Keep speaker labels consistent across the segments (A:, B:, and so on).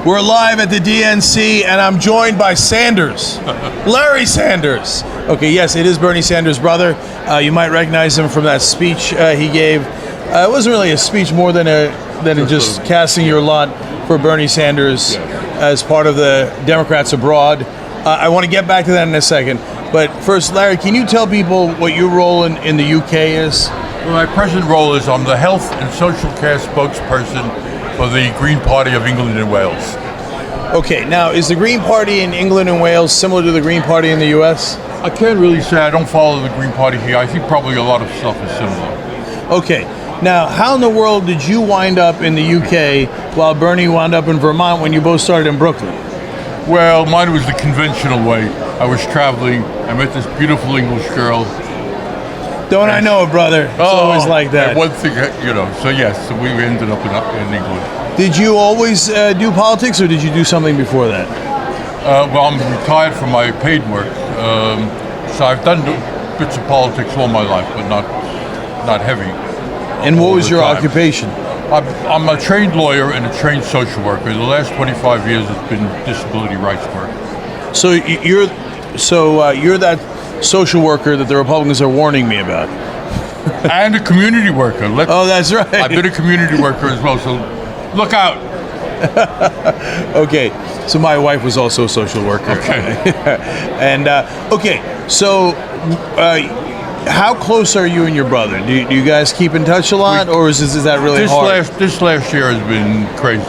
A: We're live at the DNC, and I'm joined by Sanders, Larry Sanders. Okay, yes, it is Bernie Sanders' brother. You might recognize him from that speech he gave. It wasn't really a speech more than just casting your lot for Bernie Sanders as part of the Democrats Abroad. I want to get back to that in a second. But first, Larry, can you tell people what your role in the UK is?
B: Well, my present role is I'm the Health and Social Care spokesperson for the Green Party of England and Wales.
A: Okay, now is the Green Party in England and Wales similar to the Green Party in the US?
B: I can't really say. I don't follow the Green Party here. I think probably a lot of stuff is similar.
A: Okay, now how in the world did you wind up in the UK while Bernie wound up in Vermont when you both started in Brooklyn?
B: Well, mine was the conventional way. I was traveling. I met this beautiful English girl.
A: Don't I know it, brother? It's always like that.
B: One thing, so yes, we ended up in England.
A: Did you always do politics, or did you do something before that?
B: Well, I'm retired from my paid work, so I've done bits of politics all my life, but not heavy.
A: And what was your occupation?
B: I'm a trained lawyer and a trained social worker. The last 25 years has been disability rights work.
A: So you're that social worker that the Republicans are warning me about.
B: And a community worker.
A: Oh, that's right.
B: I've been a community worker as well, so look out.
A: Okay, so my wife was also a social worker.
B: Okay.
A: And so how close are you and your brother? Do you guys keep in touch a lot, or is that really hard?
B: This last year has been crazy.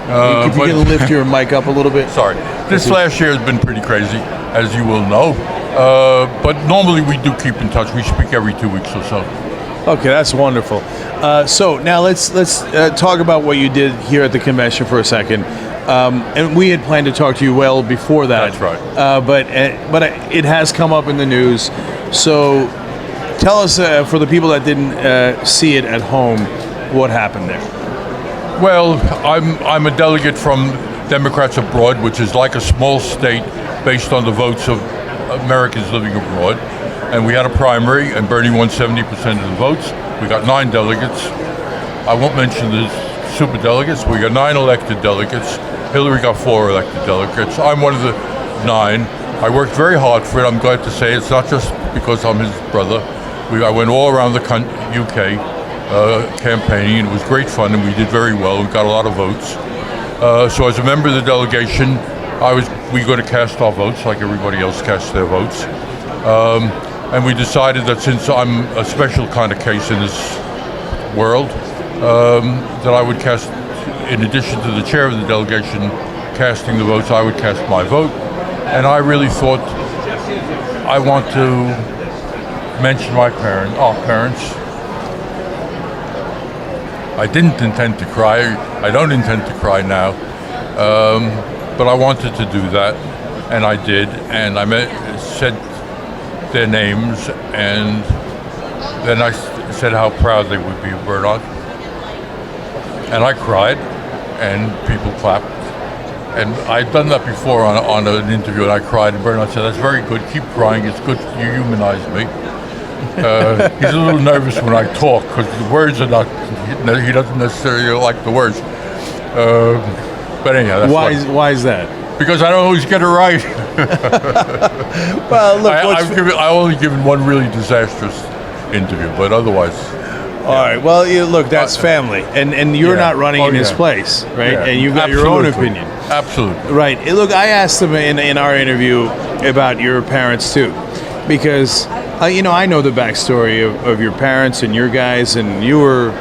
A: If you can lift your mic up a little bit.
B: Sorry. This last year has been pretty crazy, as you will know. But normally we do keep in touch. We speak every 2 weeks or so.
A: Okay, that's wonderful. So now let's talk about what you did here at the convention for a second. And we had planned to talk to you well before that.
B: That's right.
A: But it has come up in the news. So tell us, for the people that didn't see it at home, what happened there.
B: Well, I'm a delegate from Democrats Abroad, which is like a small state based on the votes of Americans living abroad. And we had a primary, and Bernie won 70% of the votes. We got 9 delegates. I won't mention the super delegates. We got 9 elected delegates. Hillary got 4 elected delegates. I'm one of the 9. I worked very hard for it. I'm glad to say it's not just because I'm his brother. I went all around the UK campaigning, and it was great fun, and we did very well. We got a lot of votes. So as a member of the delegation, we got to cast our votes like everybody else casts their votes. And we decided that since I'm a special kind of case in this world, that I would cast, in addition to the chair of the delegation casting the votes, I would cast my vote. And I really thought I want to mention our parents. I didn't intend to cry. I don't intend to cry now. But I wanted to do that, and I did. And I said their names, and then I said how proud they would be of Bernard. And I cried, and people clapped. And I'd done that before on an interview, and I cried, and Bernard said, "That's very good, keep crying, it's good, you humanize me." He's a little nervous when I talk, because the words are not, he doesn't necessarily like the words. But anyhow, that's
A: why is that?
B: Because I don't always get it right.
A: Well, look,
B: I've only given one really disastrous interview, but otherwise.
A: All right. Well, look, that's family, and you're not running in his place, right?
B: Yeah.
A: And you've got your own opinion.
B: Absolutely.
A: Right. Look, I asked him in our interview about your parents too, because I know the backstory of your parents and your guys, and you were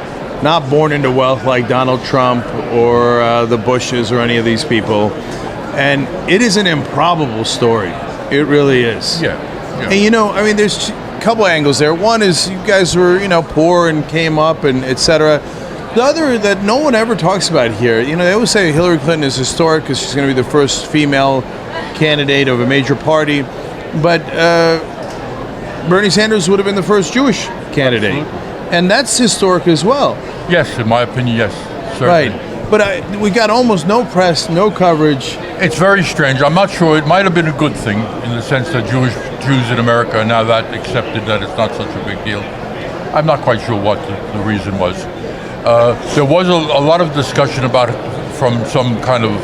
A: not born into wealth like Donald Trump or the Bushes or any of these people. And it is an improbable story. It really is.
B: Yeah.
A: And there's a couple angles there. One is you guys were, poor and came up and et cetera. The other that no one ever talks about here, they always say Hillary Clinton is historic because she's going to be the first female candidate of a major party. But Bernie Sanders would have been the first Jewish candidate. Absolutely. And that's historic as well.
B: Yes, in my opinion, yes. Certainly.
A: Right. But we got almost no press, no coverage.
B: It's very strange. I'm not sure. It might have been a good thing in the sense that Jews in America are now that accepted that it's not such a big deal. I'm not quite sure what the reason was. There was a lot of discussion about from some kind of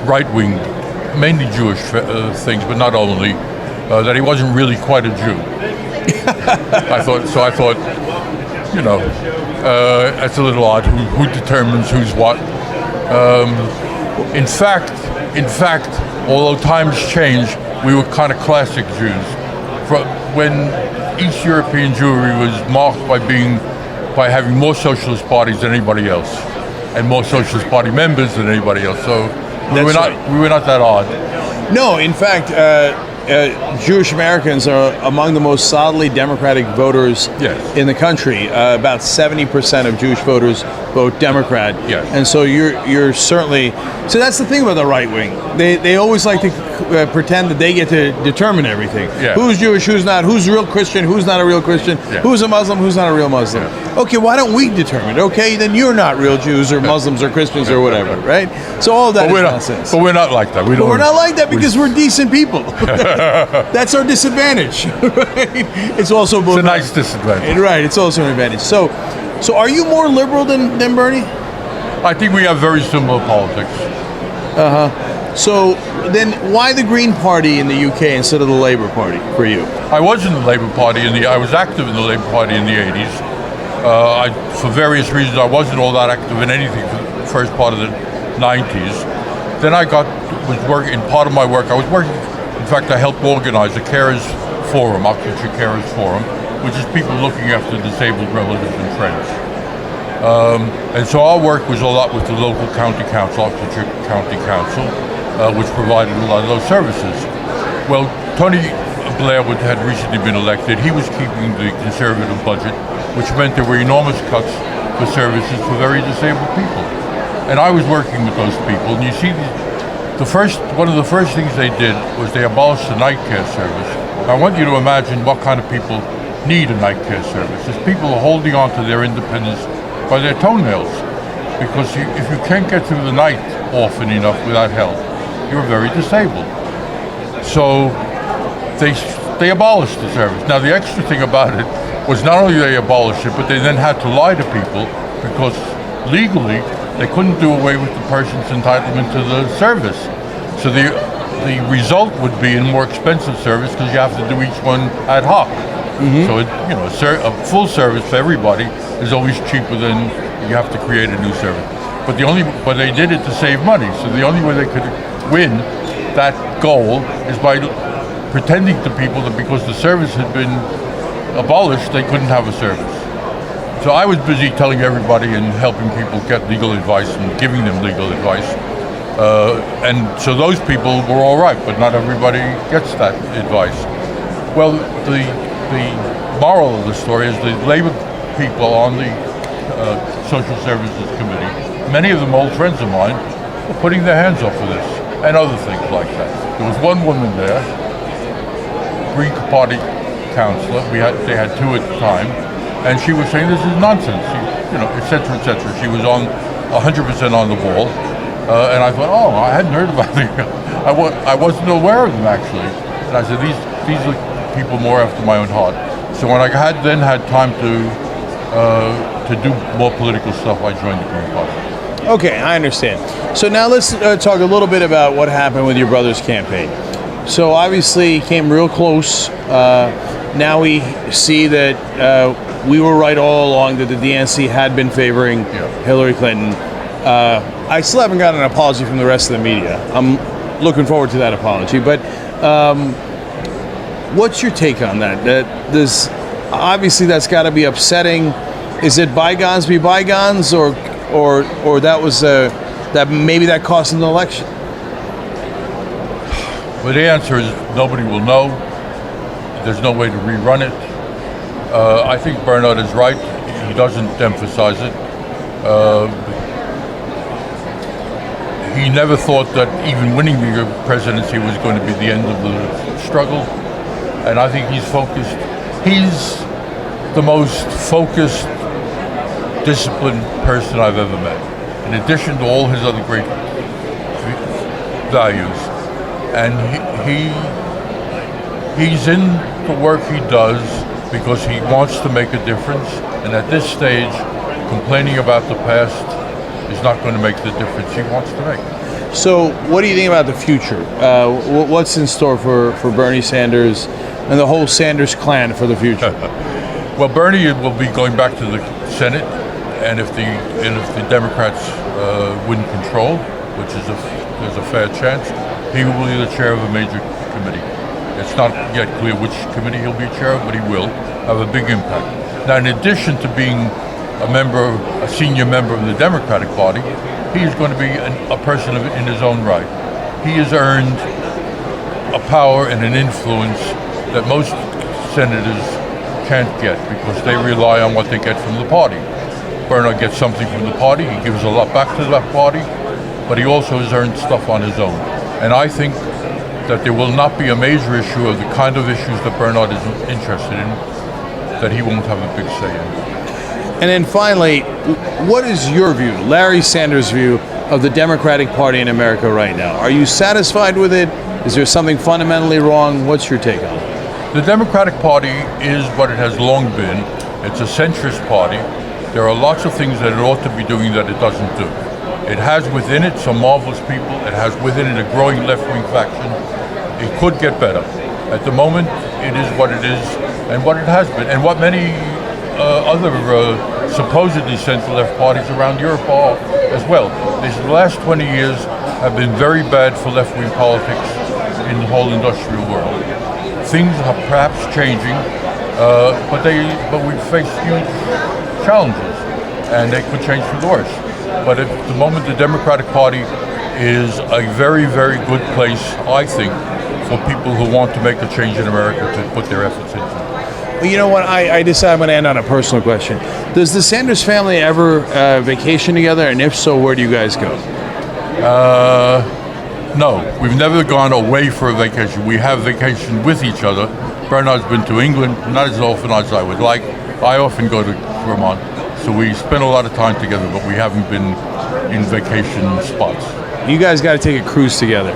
B: right-wing, mainly Jewish things, but not only, that he wasn't really quite a Jew. I thought, you know, that's a little odd. Who determines who's what? In fact, although times change, we were kind of classic Jews. When East European Jewry was marked by having more socialist parties than anybody else, and more socialist party members than anybody else. So we were not that odd.
A: No, in fact, Jewish Americans are among the most solidly Democratic voters in the country. About 70% of Jewish voters vote Democrat.
B: Yes.
A: And so you're certainly. So that's the thing about the right wing. They always like to pretend that they get to determine everything.
B: Yeah.
A: Who's Jewish, who's not, who's a real Christian, who's not a real Christian, who's a Muslim, who's not a real Muslim.
B: Yeah.
A: Okay, why don't we determine? Okay, then you're not real Jews or Muslims or Christians or whatever, right? So all of that is nonsense.
B: But we're not like that.
A: We're not like that because we're decent people. That's our disadvantage, right? It's also both.
B: It's a nice disadvantage.
A: Right, it's also an advantage. So are you more liberal than Bernie?
B: I think we have very similar politics.
A: So then why the Green Party in the UK instead of the Labour Party for you?
B: I was in the Labour Party I was active in the Labour Party in the 80s. For various reasons, I wasn't all that active in anything for the first part of the 90s. Then was working, in part of my work, I was working, in fact, I helped organize a carers forum, Oxfordshire Carers Forum, which is people looking after disabled relatives and friends. And so our work was a lot with the local county council, Oxfordshire County Council, which provided a lot of those services. Well, Tony Blair had recently been elected. He was keeping the Conservative budget, which meant there were enormous cuts for services for very disabled people. And I was working with those people, and you see, one of the first things they did was they abolished the night care service. I want you to imagine what kind of people need a night care service. It's people holding on to their independence by their toenails, because if you can't get through the night often enough without help, you're very disabled. So they abolished the service. Now the extra thing about it was not only they abolished it, but they then had to lie to people, because legally they couldn't do away with the person's entitlement to the service. So the result would be a more expensive service, because you have to do each one ad hoc. So a full service for everybody is always cheaper than you have to create a new service. But they did it to save money. So the only way they could win that goal is by pretending to people that because the service had been abolished, they couldn't have a service. So I was busy telling everybody and helping people get legal advice and giving them legal advice. And so those people were all right, but not everybody gets that advice. Well, the moral of the story is the Labour people on the Social Services Committee, many of them old friends of mine, were putting their hands up for this and other things like that. There was one woman there, Green Party councillor, they had two at the time, and she was saying this is nonsense, et cetera, et cetera. She was 100% on the ball, and I thought, I hadn't heard about it. I wasn't aware of them actually. And I said, these are people more after my own heart. So when I then had time to do more political stuff, I joined the Green Party.
A: Okay, I understand. So now let's talk a little bit about what happened with your brother's campaign. So obviously he came real close. Now we see that we were right all along that the DNC had been favoring Hillary Clinton. I still haven't gotten an apology from the rest of the media. I'm looking forward to that apology. But what's your take on that? Obviously that's got to be upsetting. Is it bygones be bygones, or that was that maybe that cost an election?
B: Well, the answer is nobody will know. There's no way to rerun it. I think Bernard is right. He doesn't emphasize it. He never thought that even winning the presidency was going to be the end of the struggle. And I think he's focused. He's the most focused, disciplined person I've ever met, in addition to all his other great values. And he's in the work he does because he wants to make a difference. And at this stage, complaining about the past is not going to make the difference he wants to make.
A: So, what do you think about the future? What's in store for Bernie Sanders and the whole Sanders clan for the future?
B: Well, Bernie will be going back to the Senate, and if the Democrats win control, which is there's a fair chance, he will be the chair of a major committee. It's not yet clear which committee he'll be chair of, but he will have a big impact. Now, in addition to being a senior member of the Democratic Party, he is going to be a person in his own right. He has earned a power and an influence that most senators can't get because they rely on what they get from the party. Bernard gets something from the party, he gives a lot back to that party, but he also has earned stuff on his own. And I think that there will not be a major issue of the kind of issues that Bernard is interested in that he won't have a big say in.
A: And then finally, what is your view, Larry Sanders' view, of the Democratic Party in America right now? Are you satisfied with it? Is there something fundamentally wrong? What's your take on it?
B: The Democratic Party is what it has long been. It's a centrist party. There are lots of things that it ought to be doing that it doesn't do. It has within it some marvelous people. It has within it a growing left-wing faction. It could get better. At the moment, it is what it is and what it has been, and what many other supposedly centre-left parties around Europe are as well. These last 20 years have been very bad for left-wing politics in the whole industrial world. Things are perhaps changing, but we face huge challenges, and they could change for the worse. But at the moment, the Democratic Party is a very, very good place, I think, for people who want to make a change in America to put their efforts into.
A: Well, you know what? I decided I'm going to end on a personal question. Does the Sanders family ever vacation together? And if so, where do you guys go?
B: No, we've never gone away for a vacation. We have vacation with each other. Bernard's been to England, not as often as I would like. I often go to Vermont. So we spend a lot of time together, but we haven't been in vacation spots.
A: You guys got to take a cruise together.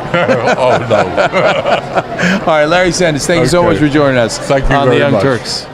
B: Oh, no.
A: All right, Larry Sanders, thank you so much for joining us
B: Thank you
A: on
B: very
A: the Young
B: much.
A: Turks.